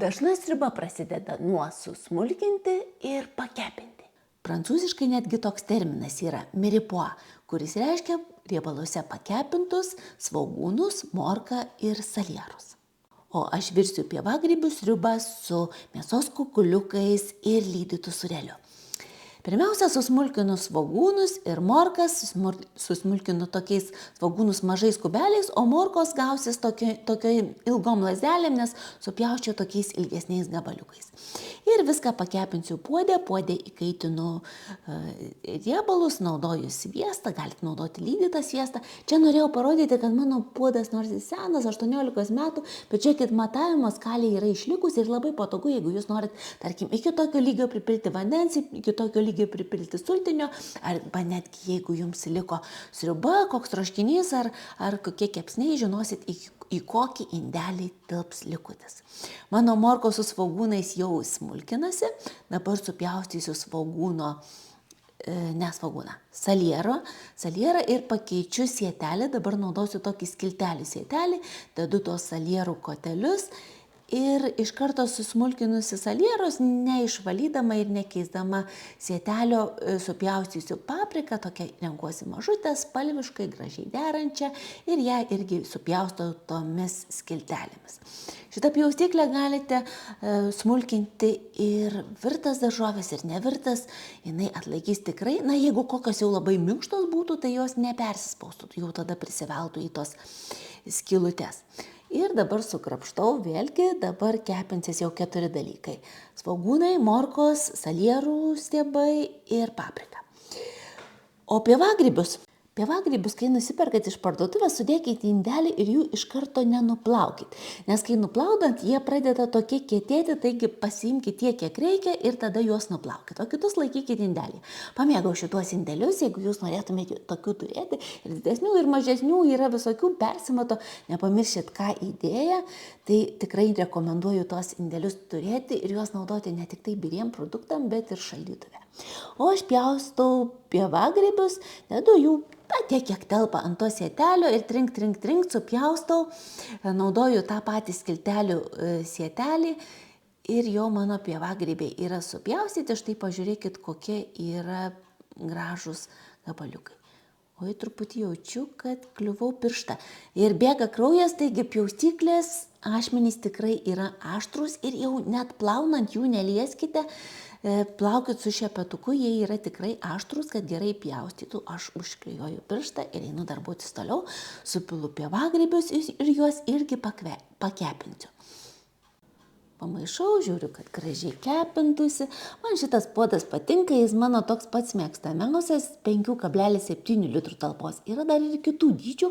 Dažna sriuba prasideda nuo susmulkinti ir pakepinti. Prancūziškai netgi toks terminas yra mirepoix, kuris reiškia riebaluose pakepintus svogūnus, morką ir salierus. O aš virsiu pievagrybių sriubą su mėsos kukuliukais ir lydytu sūreliu. Pirmiausia, susmulkinu svogūnus ir morkas, susmulkinu tokiais svogūnus mažais kubeliais, o morkos gausis tokioj ilgom lazdelėm, nes supjausčiau tokiais ilgesniais gabaliukais. Ir viską pakepinsiu puodė įkaitinu riebalus, naudoju sviestą, galite naudoti lydytą sviestą. Čia norėjau parodyti, kad mano puodas nors jis senas, 18 metų, bet žiūrėkit, matavimo skalė yra išlikusi ir labai patogu, jeigu jūs norit, tarkim, iki tokio lygio pripilti vandens, iki tokio lygio pripilti sultinio, arba netgi jeigu jums liko sriuba, koks troškinys ar kokie kepsniai, žinosit, į kokį indelį tilps likutis. Mano morkos su svogūnais jau smulkinasi, dabar supjaustysiu salierą ir pakeičiu sietelį, dabar naudosiu tokį skiltelį sietelį, dedu tos salierų kotelius ir iš karto susmulkinusi salierus, neišvalydama ir nekeisdama sietelio, supjaustysiu papriką, tokia renkuosi mažutę, spalviškai, gražiai derančią ir ją irgi supjaustau tomis skiltelėmis. Šitą pjaustyklę galite smulkinti ir virtas daržovės, ir nevirtas, jinai atlaikys tikrai, jeigu kokios jau labai minkštos būtų, tai jos nepersispaustų, jau tada prisiveltų į tos skylutes. Ir dabar sukrapštau, vėlgi dabar kepinsis jau 4 dalykai. Svogūnai, morkos, salierų stiebai ir paprika. O pievagrybius, kai nusiperkat iš parduotuvės, sudėkite į indelį ir jų iš karto nenuplaukit. Nes kai nuplaudant, jie pradeda tokie kietėti, taigi pasiimkite tiek, kiek reikia ir tada juos nuplaukit. O kitus laikykite indelį. Pamėgau šituos indelius, jeigu jūs norėtumėte tokių turėti. Ir didesnių, ir mažesnių yra visokių, persimato. Nepamiršit, ką įdėję. Tai tikrai rekomenduoju tuos indelius turėti ir juos naudoti ne tik tai biriem produktam, bet ir šaldytuve. O aš pjaustau pievagrybius, dedu jų tiek, kiek telpa ant to sietelio ir trink, supjaustau, naudoju tą patį skiltelių sietelį ir jau mano pievagrybiai yra supjaustyti. Štai pažiūrėkit, kokie yra gražus gabaliukai. Oi, truputį jaučiu, kad kliuvau pirštą. Ir bėga kraujas, taigi pjaustyklės ašmenys tikrai yra aštrūs ir jau net plaunant jų nelieskite. Plaukit su šepetuku, jie yra tikrai aštrūs, kad gerai pjaustytų. Aš užklijuoju pirštą ir einu darbuotis toliau, supilu pievagrybius ir juos irgi pakepinsiu. Pamaišau, žiūriu, kad gražiai kepintųsi. Man šitas puodas patinka, jis mano toks pats mėgstamiausias, 5,7 litrų talpos. Yra dar ir kitų dydžių.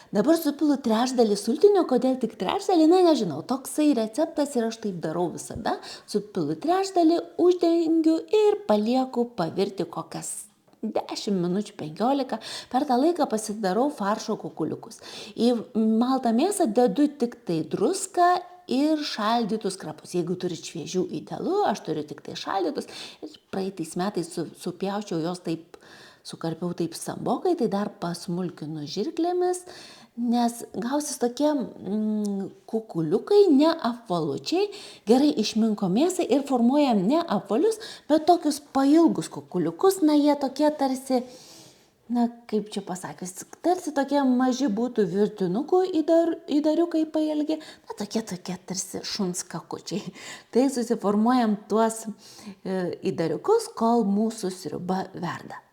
Dabar supilu trečdalį sultinio, kodėl tik trečdalį, nežinau, toksai receptas ir aš taip darau visada. Supilu trečdalį, uždengiu ir palieku pavirti kokias 10 minučių, 15. Per tą laiką pasidarau faršo kukuliukus. Į maltą mėsą dedu tik tai druską ir šaldytus krapus. Jeigu turit šviežių, idealu, aš turiu tik tai šaldytus. Ir praeitais metais supjaučiau jos taip, sukarpiau taip stambokai, tai dar pasmulkinu žirklėmis, nes gausis tokie kukuliukai, neapvalučiai, gerai išminko mėsai ir formuoja ne apvalius, bet tokius pailgus kukuliukus, jie tokie tarsi, kaip čia pasakius, tarsi tokie maži būtų virtinukų įdariukai pailgi, tokie tarsi šuns kakučiai. Tai susiformuojam tuos įdariukus, kol mūsų sriuba verda.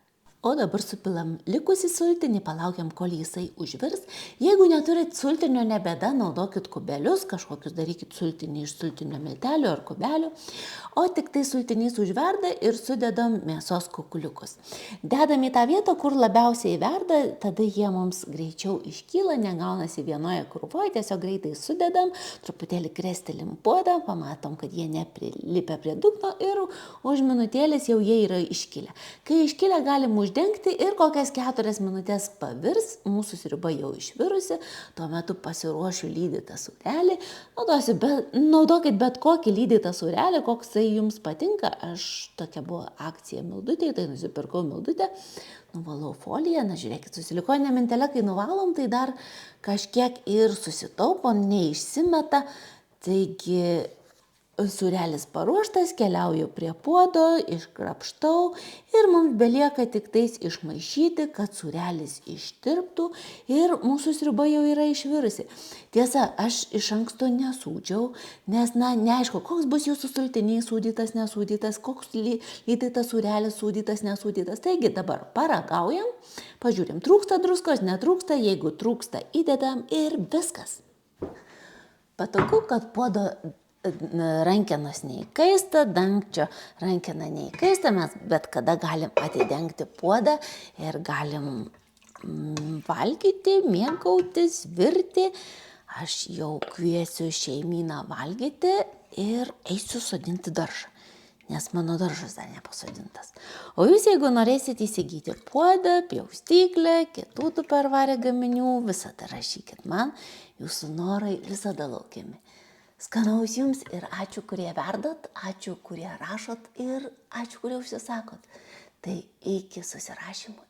O dabar supilam likusį sultinį, palaukiam, kol jisai užvirs. Jeigu neturit sultinio, nebėda, naudokit kubelius, kažkokius darykit sultinį iš sultinio miltelio ar kubelių. O tik tai sultinys užverda ir sudedam mėsos kukuliukus. Dedam į tą vietą, kur labiausiai verda, tada jie mums greičiau iškyla, negaunasi vienoje krūvoje, tiesiog greitai sudedam, truputėlį krestelim puodą, pamatom, kad jie neprilipę prie dugno ir už minutėlės jau jie yra iškilę. Kai iškilę, galim uždengti ir kokias 4 minutės pavirs, mūsų sriuba jau išvirusi, tuo metu pasiruošiu lydytą sūrelį. Naudokit bet kokį lydytą sūrelį, koksai jums patinka. Tokia buvo akcija mildutė, tai nusipirkau mildutę, nuvalau foliją, žiūrėkit, su silikoninė mintelė, kai nuvalom, tai dar kažkiek ir susitaupo, neišsimeta. Taigi Sūrelis paruoštas, keliauju prie puodo, iškrapštau ir mums belieka tik tais išmaišyti, kad sūrelis ištirptų ir mūsų sriuba jau yra išvirusi. Tiesa, aš iš anksto nesūdžiau, nes, neaišku, koks bus jūsų sultinys, sūdytas, nesūdytas, koks lydytas sūrelis, sūdytas, nesūdytas. Taigi dabar paragaujam, pažiūrim, trūksta druskos, netrūksta, jeigu trūksta, įdedam ir viskas. Patogu, kad puodo rankenos neįkaista, dangčio rankena neįkaista, mes bet kada galim atidengti puodą ir galim valgyti, mėgautis, virti. Aš jau kviesiu šeimyną valgyti ir eisiu sodinti daržą, nes mano daržas dar nepasodintas. O jūs, jeigu norėsit įsigyti puodą, pjaustyklę, kitų Tupperware gaminių, visada rašykit man, jūsų norai visada laukiami. Skanaus jums ir ačiū, kurie verdat, ačiū, kurie rašot ir ačiū, kurie užsisakot. Tai iki susirašymo.